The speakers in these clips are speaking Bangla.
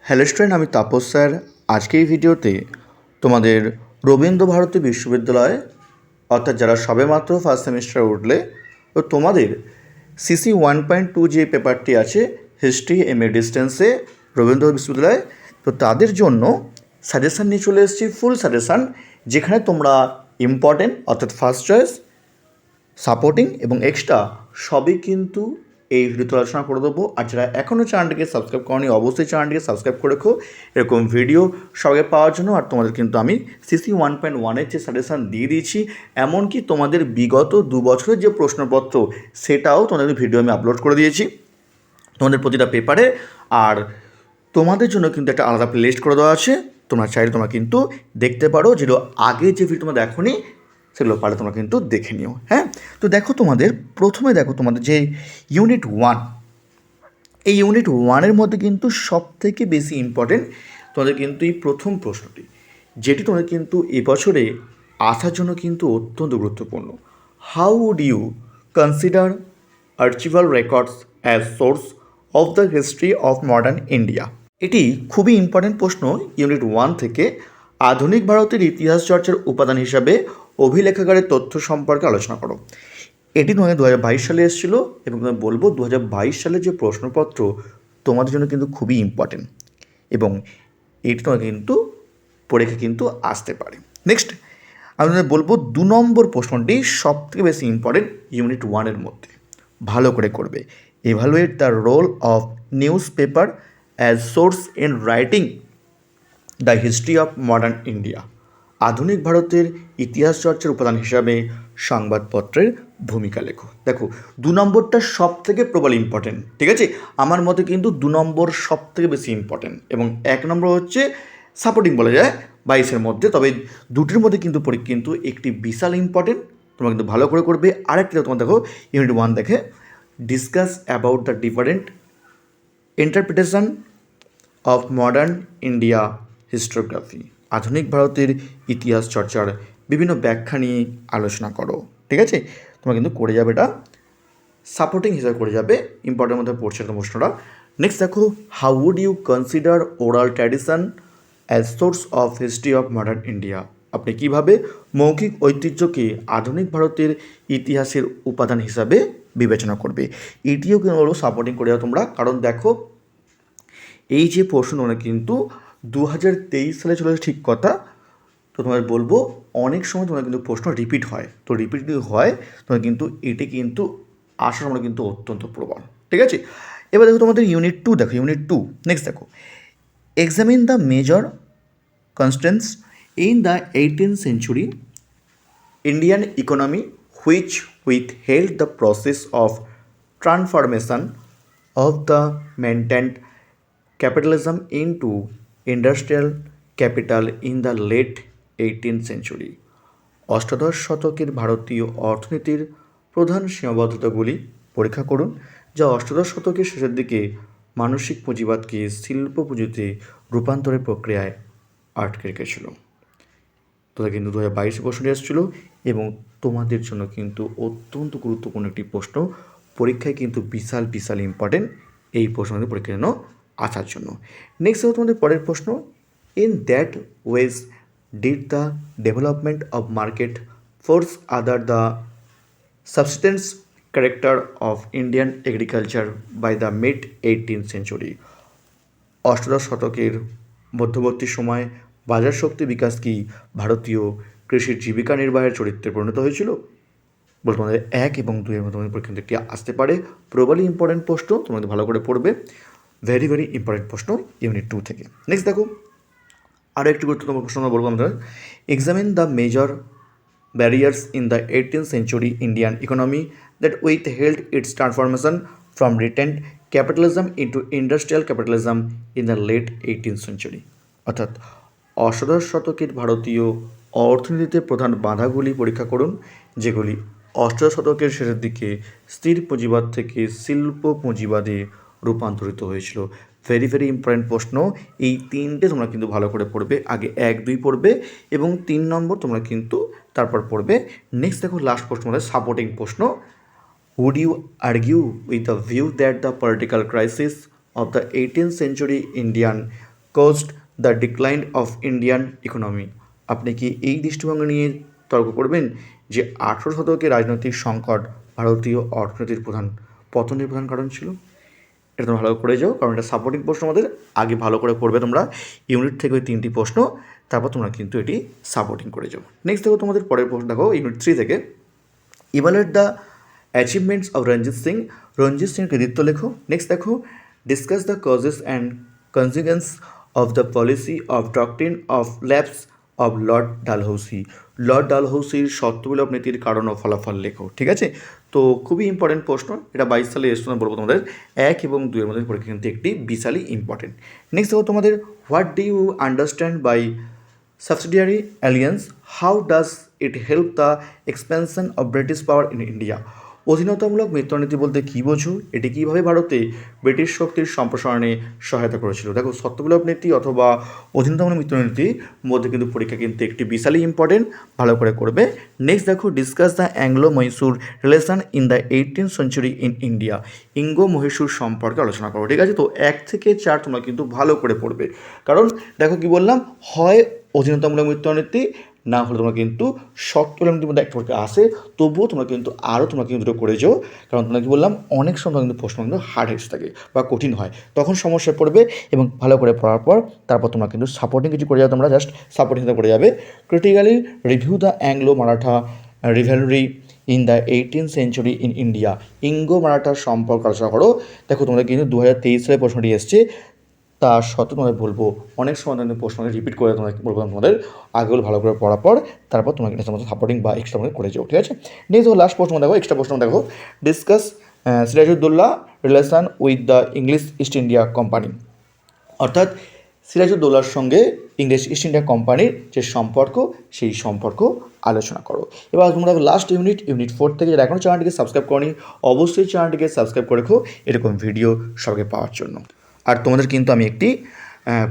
হ্যালো স্টুডেন্ট, আমি তাপস স্যার। আজকে এই ভিডিওতে তোমাদের রবীন্দ্রভারতী বিশ্ববিদ্যালয় অর্থাৎ যারা সবেমাত্র ফার্স্ট সেমিস্টার উঠলে তো তোমাদের সিসি 1.2 যে পেপারটি আছে হিস্ট্রি এম এ ডিস্টেন্সে রবীন্দ্র বিশ্ববিদ্যালয়, তো তাদের জন্য সাজেশান নিয়ে চলে এসেছি, ফুল সাজেশান, যেখানে তোমরা ইম্পর্টেন্ট অর্থাৎ ফার্স্ট চয়েস, সাপোর্টিং এবং এক্সট্রা সবই কিন্তু এই ভিডিওতে আলোচনা করে দেবো। আর যারা এখনও চ্যানেলটিকে সাবস্ক্রাইব করনি অবশ্যই চ্যানেলটিকে সাবস্ক্রাইব করে রেখো এরকম ভিডিও সবাই পাওয়ার জন্য। আর তোমাদের কিন্তু আমি সিসি 1.1-এর যে সাজেশান দিয়ে দিয়েছি, এমনকি তোমাদের বিগত 2 বছরের যে প্রশ্নপত্র সেটাও তোমাদের ভিডিও আমি আপলোড করে দিয়েছি তোমাদের প্রতিটা পেপারে। আর তোমাদের জন্য কিন্তু একটা আলাদা প্লেলিস্ট করে দেওয়া আছে, তোমরা চাইলে তোমরা কিন্তু দেখতে পারো, যেগুলো আগে যে ভিডিও তোমরা দেখোনি সেগুলো পারলে তোমরা কিন্তু দেখে নিও। হ্যাঁ, তো দেখো প্রথমে তোমাদের যে ইউনিট 1, এই ইউনিট 1-এর মধ্যে কিন্তু সবথেকে বেশি ইম্পর্টেন্ট তোমাদের কিন্তু এই প্রথম প্রশ্নটি, যেটি তোমাদের কিন্তু এবছরে আসার জন্য কিন্তু অত্যন্ত গুরুত্বপূর্ণ। How would you consider archival records as source of the history of modern India? এটি খুবই ইম্পর্টেন্ট প্রশ্ন ইউনিট 1 থেকে। আধুনিক ভারতের ইতিহাস চর্চার উপাদান হিসাবে অভিলেখাগারের তথ্য সম্পর্কে আলোচনা করো। এটি তোমাদের 2022 সালে এসেছিলো এবং আমি বলবো 2022 সালের যে প্রশ্নপত্র তোমাদের জন্য কিন্তু খুবই ইম্পর্টেন্ট এবং এটি তোমাকে কিন্তু পরীক্ষা কিন্তু আসতে পারে। নেক্সট আমি তোমাদের বলবো 2 নম্বর প্রশ্নটি সবথেকে বেশি ইম্পর্টেন্ট ইউনিট 1-এর মধ্যে, ভালো করে করবে। Evaluate the role of newspaper as source in writing the history of modern India. আধুনিক ভারতের ইতিহাস চর্চার উপাদান হিসাবে সংবাদপত্রের ভূমিকা লেখো। দেখো 2 নম্বরটা সব থেকে প্রবল ইম্পর্টেন্ট, ঠিক আছে? আমার মতে কিন্তু 2 নম্বর সব থেকে বেশি ইম্পর্টেন্ট এবং 1 নম্বর হচ্ছে সাপোর্টিং বলা যায় 22-এর মধ্যে। তবে দুটির মধ্যে কিন্তু কিন্তু একটি বিশাল ইম্পর্টেন্ট, তোমরা কিন্তু ভালো করে করবে। আরেকটা তোমার দেখো ইউনিট 1 দেখে discuss about the different interpretation of modern India historiography. আধুনিক ভারতের ইতিহাস চর্চার বিভিন্ন ব্যাখ্যা নিয়ে আলোচনা করো, ঠিক আছে? তোমরা কিন্তু করে যাবে, এটা সাপোর্টিং হিসাবে করে যাবে, ইম্পর্টেন্টের মধ্যে পড়ছে একটা প্রশ্নটা। নেক্সট দেখো, how would you consider oral tradition as source of history of modern India? আপনি কীভাবে মৌখিক ঐতিহ্যকে আধুনিক ভারতের ইতিহাসের উপাদান হিসাবে বিবেচনা করবে? এটিও কিন্তু হলো সাপোর্টিং করে যাও তোমরা, কারণ দেখো এই যে প্রশ্ন তোমরা কিন্তু 2023 সালে চলে ঠিক কথা, তো তোমাদের বলবো অনেক সময় তোমার কিন্তু প্রশ্ন রিপিট হয়, তো রিপিট যদি হয় তোমার কিন্তু এটি কিন্তু আসার আমরা কিন্তু অত্যন্ত প্রবল, ঠিক আছে? এবার দেখো তোমাদের ইউনিট 2 দেখো, ইউনিট 2 নেক্সট দেখো, examine the major constants in the 18th century Indian economy which withheld the process of transformation of the maintained capitalism into industrial capital in the late 18th century. অষ্টাদশ শতকের ভারতীয় অর্থনীতির প্রধান সীমাবদ্ধতাগুলি পরীক্ষা করুন, যা অষ্টাদশ শতকের শেষের দিকে মানসিক পুঁজিবাদকে শিল্প পুঁজিতে রূপান্তরের প্রক্রিয়ায় আটকে রেখেছিল। তোদের কিন্তু 2022 প্রশ্নটি এসেছিলো এবং তোমাদের জন্য কিন্তু অত্যন্ত গুরুত্বপূর্ণ একটি প্রশ্ন, পরীক্ষায় কিন্তু বিশাল বিশাল ইম্পর্টেন্ট এই প্রশ্নটি পরীক্ষার জন্য আসার জন্য। নেক্সট হলো তোমাদের পরের প্রশ্ন, in that ways did the development of market force other the substance character of Indian agriculture by the mid 18th century? অষ্টাদশ শতকের মধ্যবর্তী সময় বাজার শক্তি বিকাশ কি ভারতীয় কৃষির জীবিকা নির্বাহের চরিত্রে পরিণত হয়েছিল? বলে তোমাদের 1 এবং 2-এর মধ্যে তোমাদের পরীক্ষা একটি আসতে পারে, প্রবলি ইম্পর্টেন্ট প্রশ্ন, তোমাদের ভালো করে পড়বে, ভেরি ভেরি ইম্পর্টেন্ট প্রশ্ন ইউনিট 2 থেকে। নেক্সট দেখো আরও একটি গুরুত্বপূর্ণ প্রশ্ন আমরা বলবো আমরা, examine the major barriers in the 18th century Indian economy that withheld its transformation from retained capitalism into industrial capitalism in the late 18th century. অর্থাৎ অষ্টাদশ শতকের ভারতীয় অর্থনীতিতে প্রধান বাধাগুলি পরীক্ষা করুন, যেগুলি অষ্টাদশ শতকের শেষের দিকে স্থির পুঁজিবাদ থেকে শিল্প পুঁজিবাদে রূপান্তরিত হয়েছিল। ভেরি ভেরি ইম্পর্টেন্ট প্রশ্ন, এই 3টে তোমরা কিন্তু ভালো করে পড়বে, আগে 1, 2 পড়বে এবং 3 নম্বর তোমরা কিন্তু তারপর পড়বে। নেক্সট দেখো লাস্ট প্রশ্ন আমাদের সাপোর্টিং প্রশ্ন, would you argue with the view that the political crisis of the 18th century Indian caused the decline of Indian economy. আপনি কি এই দৃষ্টিভঙ্গি নিয়ে তর্ক করবেন যে 18 শতকের রাজনৈতিক সংকট ভারতীয় অর্থনীতির পতনের প্রধান কারণ ছিল? এটা তোমরা ভালো করে যাও, কারণ এটা সাপোর্টিং প্রশ্ন আমাদের। আগে ভালো করে পড়বে তোমরা ইউনিট থেকে ওই 3টি প্রশ্ন, তারপর তোমরা কিন্তু এটি সাপোর্টিং করে যাও। নেক্সট দেখো তোমাদের পরের প্রশ্ন, দেখো ইউনিট 3 থেকে evaluate the achievements of Ranjit Singh. Ranjit Singh কৃতিত্ব লেখো। নেক্সট দেখো discuss the causes and consequence of the policy of doctrine of lapse of Lord Dalhousie. Lord ডালহৌসির শর্তবিলোপ নীতির কারণ ও ফলাফল লেখো। ঠিক আছে, তো খুবই ইম্পর্টেন্ট প্রশ্ন। এটা 22 সালে এসেছিল, বলবো তোমাদের 1 এবং 2 এর মধ্যে পরীক্ষা কিন্তু একটি বিশালই ইম্পর্টেন্ট। নেক্সট দেখো তোমাদের what do you understand by subsidiary alliance, how does it help the expansion of British power in India. অধীনতামূলক মিত্রনীতি বলতে কী বোঝো? এটি কীভাবে ভারতে ব্রিটিশ শক্তির সম্প্রসারণে সহায়তা করেছিল? দেখো শর্তবিলোপ নীতি অথবা অধীনতামূলক মিত্রনীতির মধ্যে কিন্তু পরীক্ষা কিন্তু একটি বিশালই ইম্পর্টেন্ট, ভালো করে করবে। নেক্সট দেখো discuss the Anglo Mysore relation in the 18th century in India. ইঙ্গো মহীশূর সম্পর্কে আলোচনা করো। ঠিক আছে, তো 1 থেকে 4 তোমরা কিন্তু ভালো করে পড়বে, কারণ দেখো কি বললাম, হয় অধীনতামূলক মিত্রনীতি, না হলে তোমরা কিন্তু শর্তবিলোপ নীতির মধ্যে একটা পরীক্ষা আসে, তবুও তোমরা কিন্তু তোমরা কিন্তু দুটো করে যাও, কারণ তোমরা কি বললাম অনেক সময় কিন্তু প্রশ্ন কিন্তু হার্ড এসে থাকে বা কঠিন হয়, তখন সমস্যা পড়বে। এবং ভালো করে পড়ার পর তারপর তোমরা কিন্তু সাপোর্টিং কিছু করে যাবে, তোমরা জাস্ট সাপোর্টিং করে যাবে। Critically review the Anglo Maratha rivalry in the 18th century in India. ইঙ্গো মারাঠার সম্পর্ক আলোচনা করো। দেখো তোমরা কিন্তু 2023 সালে প্রশ্নটি এসছে, তা সত্ত্বেও তোমাদের বলবো অনেক সময় তোমাদের প্রশ্নকে রিপিট করে তোমাদের বলবো তোমাদের আগেগুলো ভালো করে পড়ার পর তারপর তোমাকে তোমাদের সাপোর্টিং বা এক্সট্রা করে যাও। ঠিক আছে, নেক্সট দেখো লাস্ট প্রশ্ন দেখো, এক্সট্রা প্রশ্ন দেখো discuss Sirajuddaulah relation with the English East India Company. অর্থাৎ সিরাজউদ্দৌলার সঙ্গে ইংলিশ ইস্ট ইন্ডিয়া কোম্পানির যে সম্পর্ক, সেই সম্পর্ক আলোচনা করো। এবার তোমরা লাস্ট ইউনিট 4 থেকে যারা এখনও চ্যানেলটিকে সাবস্ক্রাইব করনি, অবশ্যই চ্যানেলটিকে সাবস্ক্রাইব করে রেখো এরকম ভিডিও সবাইকে পাওয়ার জন্য। আর তোমাদের কিন্তু আমি একটি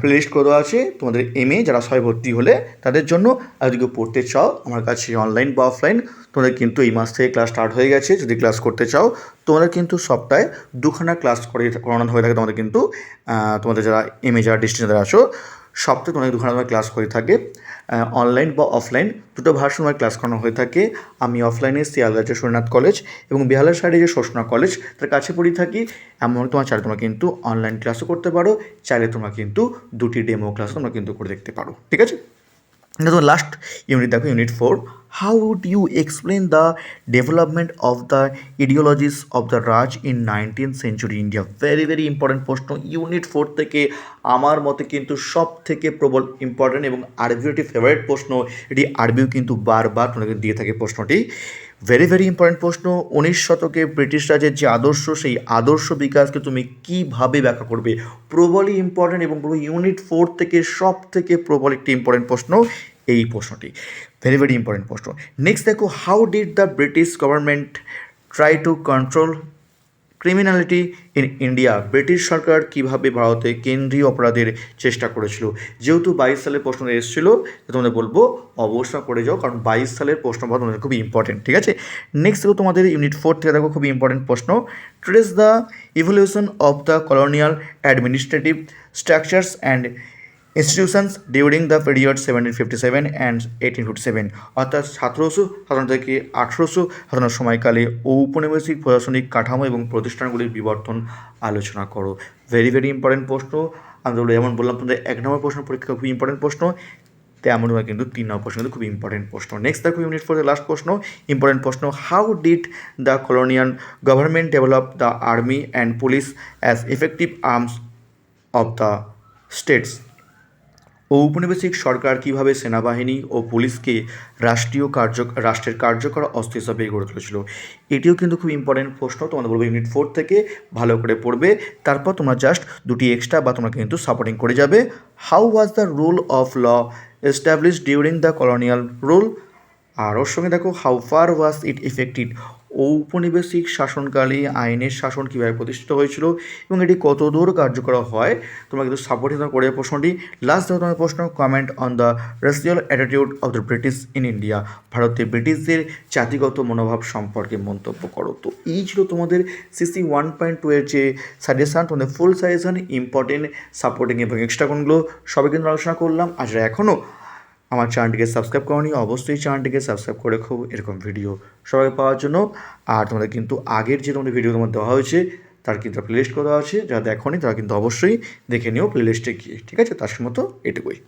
প্লেলিস্ট করে দেওয়া আছে তোমাদের MA যারা সবাই ভর্তি হলে তাদের জন্য। আর যদি কেউ পড়তে চাও আমার কাছে অনলাইন বা অফলাইন, তোমাদের কিন্তু এই মাস থেকে ক্লাস স্টার্ট হয়ে গেছে। যদি ক্লাস করতে চাও তোমাদের কিন্তু সপ্তাহে 2খানা ক্লাস করানো হয়ে থাকে তোমাদের কিন্তু, তোমাদের যারা MA যারা ডিস্ট্রিক্টে যারা আছো সপ্তাহে তোমাদের 2খানা তোমার ক্লাস করে থাকে, অনলাইন বা অফলাইন দুটো ভার্সন আমার ক্লাস করানো হয়ে থাকে। আমি অফলাইনে শিয়ালদার সরনাথ কলেজ এবং বেহালার সাইডে যে শোষণা কলেজ তার কাছে পড়ি থাকি। এমন তোমার চাইলে তোমরা কিন্তু অনলাইন ক্লাসও করতে পারো, চাইলে তোমরা কিন্তু 2টি ডেমো ক্লাস তোমরা কিন্তু করে দেখতে পারো। ঠিক আছে, তো লাস্ট ইউনিট দেখো unit 4, how would you explain the development of the ideologies of the Raj in 19th century India. Very important প্রশ্ন ইউনিট 4 থেকে, আমার মতে কিন্তু সব থেকে প্রবল ইম্পর্টেন্ট এবং আরবিও একটি ফেভারিট প্রশ্ন। এটি আরবিও কিন্তু বারবার তোমাকে দিয়ে থাকে প্রশ্নটি। ভেরি ইম্পর্টেন্ট প্রশ্ন। 19 শতকে ব্রিটিশ রাজের যে আদর্শ, সেই আদর্শ বিকাশকে তুমি কীভাবে ব্যাখ্যা করবে, প্রবলই ইম্পর্টেন্ট এবং ইউনিট 4 থেকে সব থেকে প্রবল একটি ইম্পর্টেন্ট প্রশ্ন এই প্রশ্নটি, ভেরি ইম্পর্টেন্ট প্রশ্ন। নেক্সট দেখো how did the British government try to control criminality in India. ব্রিটিশ সরকার কীভাবে ভারতে কেন্দ্রীয় অপরাধের চেষ্টা করেছিল। যেহেতু 22 সালের প্রশ্ন এসেছিলো, তোমাদের বলবো অবশ্যই করে যাও, কারণ 22 সালের প্রশ্ন তোমাদের খুবই ইম্পর্টেন্ট। ঠিক আছে, নেক্সট দেখো তোমাদের ইউনিট 4 থেকে দেখো খুবই ইম্পর্টেন্ট প্রশ্ন, trace the evolution of the colonial administrative structures and institutions during the period 1757 and 1857। অর্থাৎ 1757 থেকে 1857 সময়কালে ঔপনিবেশিক প্রশাসনিক কাঠামো এবং প্রতিষ্ঠানগুলির বিবর্তন আলোচনা করো। ভেরি ইম্পর্টেন্ট প্রশ্ন। আমি যেমন বললাম তোমাদের 1 নম্বর প্রশ্ন পরীক্ষা খুবই ইম্পর্টেন্ট প্রশ্ন, তেমনভাবে কিন্তু 3 নম্বর প্রশ্ন কিন্তু খুব ইম্পর্টেন্ট প্রশ্ন। নেক্সট দেখো ইউনিট 4 লাস্ট প্রশ্ন, ইম্পর্টেন্ট প্রশ্ন, how did the colonial government develop the army and police as effective arms of the states. ঔপনিবেশিক সরকার কীভাবে সেনাবাহিনী ও পুলিশকে রাষ্ট্রের কার্যকর অস্ত্র হিসাবে গড়ে তুলেছিল। এটিও কিন্তু খুব ইম্পর্টেন্ট প্রশ্ন, তোমাদের বলবো ইউনিট 4 থেকে ভালো করে পড়বে। তারপর তোমরা জাস্ট 2টি এক্সট্রা বা তোমরা কিন্তু সাপোর্টিং করে যাবে। How was the rule of law established during the colonial rule. আর ওর সঙ্গে দেখো how far was it effected. ঔপনিবেশিক শাসনকালে আইনের শাসন কীভাবে প্রতিষ্ঠিত হয়েছিল এবং এটি কতদূর কার্যকর হয়। তোমরা কিন্তু সাপোর্টিং করে প্রশ্নটি। লাস্ট দেখো তোমার প্রশ্ন, comment on the racial attitude of the British in India. ভারতে ব্রিটিশদের জাতিগত মনোভাব সম্পর্কে মন্তব্য করো। তো এই ছিল তোমাদের সিসি 1.2 এর যে সাজেশান, তোমাদের ফুল সাজেশান, ইম্পর্টেন্ট, সাপোর্টিং এবং এক্সট্রা কোনগুলো সবাই কিন্তু আলোচনা করলাম। আজ এখনও আমার চ্যানেলটিকে সাবস্ক্রাইব করনি, অবশ্যই চ্যানেলটিকে সাবস্ক্রাইব করে রাখো এরকম ভিডিও সবাই পাওয়ার জন্য। আর তোমাদের কিন্তু আগের যে তোমাদের ভিডিও তোমাদের দেওয়া হয়েছে তার কিন্তু প্লেলিস্ট করা আছে, যারা দেখোনি তারা কিন্তু অবশ্যই দেখে নিও প্লেলিস্টে গিয়ে। ঠিক আছে, তার মতো এটুকুই।